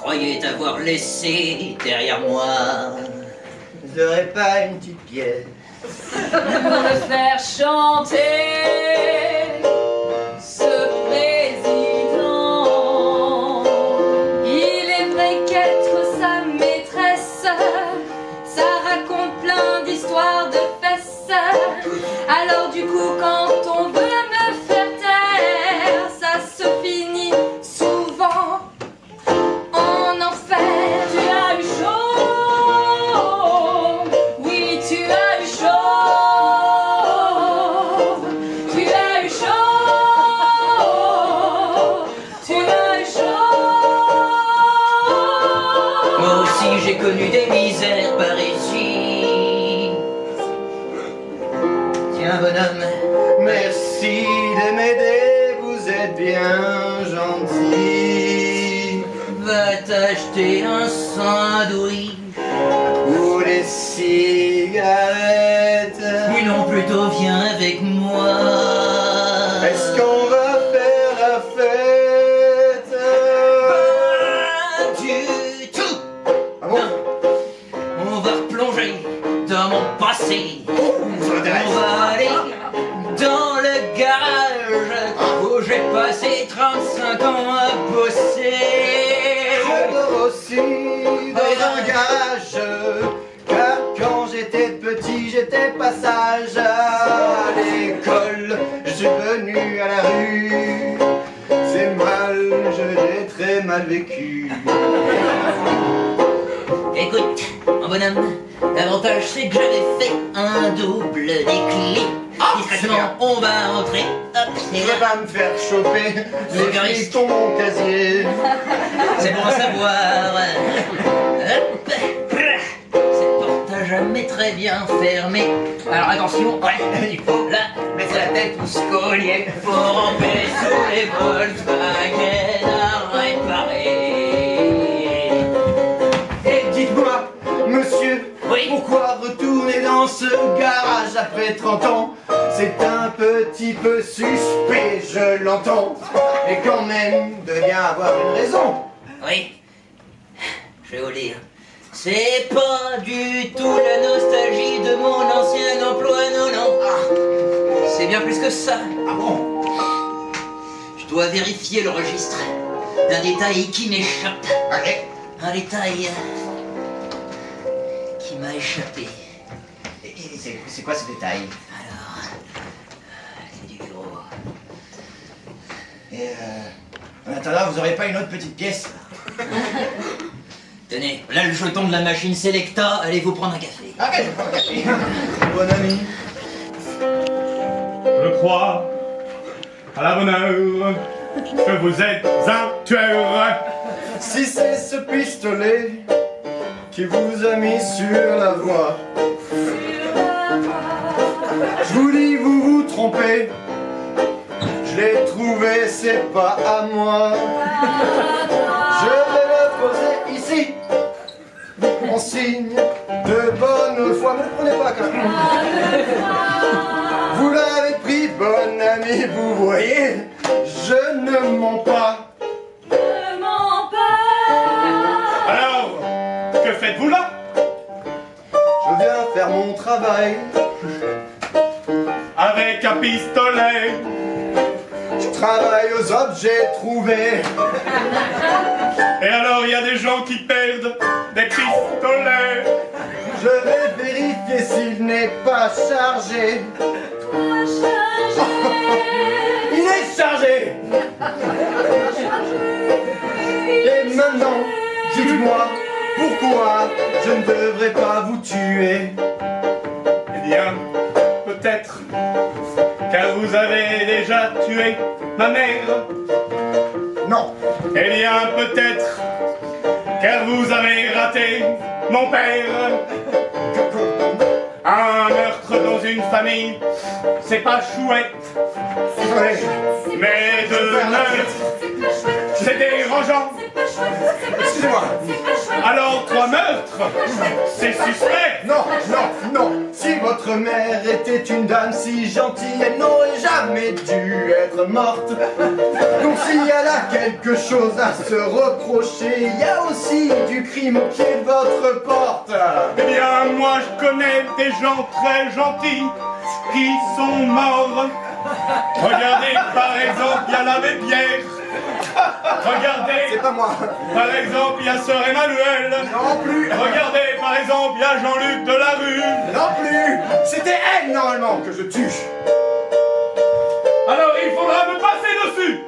croyais t'avoir laissé derrière moi. J'aurais pas une petite pièce pour me faire chanter ce président. Il est vrai qu'être sa maîtresse, ça raconte plein d'histoires de fesses. Alors du coup, quand on veut me faire taire, ça se finit souvent en enfer. Tu as eu chaud, oui tu as eu chaud. Tu as eu chaud, tu as eu chaud. Moi aussi j'ai connu des misères par ici. Tiens bonhomme, merci de m'aider, vous êtes bien gentil. va t'acheter un sandwich. Ou des cigarettes. Oui non, plutôt viens avec moi. Est-ce qu'on va faire la fête? Pas du tout. Ah bon? On va replonger dans mon passé. Ça m'intéresse. On va aller dans le garage où j'ai passé 35 ans à bosser. Je dors aussi dans un garage, car quand j'étais petit, j'étais pas sage. À l'école, je suis venu à la rue. C'est mal, je l'ai très mal vécu. Écoute, mon bonhomme, l'avantage c'est que j'avais fait un double déclic. Discrètement, on va rentrer. Hop, Je c'est vais là. pas me faire choper les Vulgariste. flicons mon casier. C'est bon à savoir. Hop, cette porte a jamais très bien fermé. Alors attention, ouais, il faut là mettre la tête au scollier pour ramper sous les Volkswagen à réparer. Et dites-moi, monsieur, Oui. pourquoi retourner dans ce garage après 30 ans? C'est un petit peu suspect, je l'entends. Mais quand même, de bien avoir une raison. Oui, je vais vous lire. C'est pas du tout la nostalgie de mon ancien emploi, non, non. C'est bien plus que ça. Ah bon? Je dois vérifier le registre d'un détail qui m'échappe. Allez. Un détail qui m'a échappé. Et c'est quoi ce détail? Alors, c'est du gros. Et en attendant, vous aurez pas une autre petite pièce? Tenez, là le jeton de la machine Selecta, allez vous prendre un café. Ok, je prends un café. Bon ami. Je crois à la bonne heure que vous êtes un tueur. Si c'est ce pistolet qui vous a mis sur la voie, je vous dis, vous vous trompez. Je l'ai trouvé, c'est pas à moi. Je vais le poser ici, en signe de bonne foi. Ne le prenez pas quand même. Vous l'avez pris, bon ami, vous voyez, je ne mens pas. Ne mens pas. Alors, que faites-vous là? Je viens faire mon travail. Avec un pistolet. Je travaille aux objets trouvés. Et alors, il y a des gens qui perdent des pistolets. Je vais vérifier s'il n'est pas chargé. Il est chargé. Et maintenant, dites-moi, pourquoi je ne devrais pas vous tuer? Eh bien, peut-être, car vous avez déjà tué ma mère. Non. Eh bien, peut-être, car vous avez raté mon père. Un meurtre dans une famille, c'est pas chouette. Mais deux meurtres, c'est dérangeant. Excusez-moi. Alors, trois meurtres, c'est suspect. Non, non, non. Si votre mère était une dame si gentille, elle n'aurait jamais dû être morte. Donc s'il y a là quelque chose à se reprocher, il y a aussi du crime au pied de votre porte. Eh bien, moi je connais des gens très gentils qui sont morts. Regardez, par exemple, il y a l'abbé Pierre. Regardez, C'est pas moi. par exemple, il y a Sœur Emmanuel. Non plus. Regardez, par exemple, il y a Jean-Luc Delarue. Non plus. C'était elle normalement que je tue. Alors il faudra me passer dessus.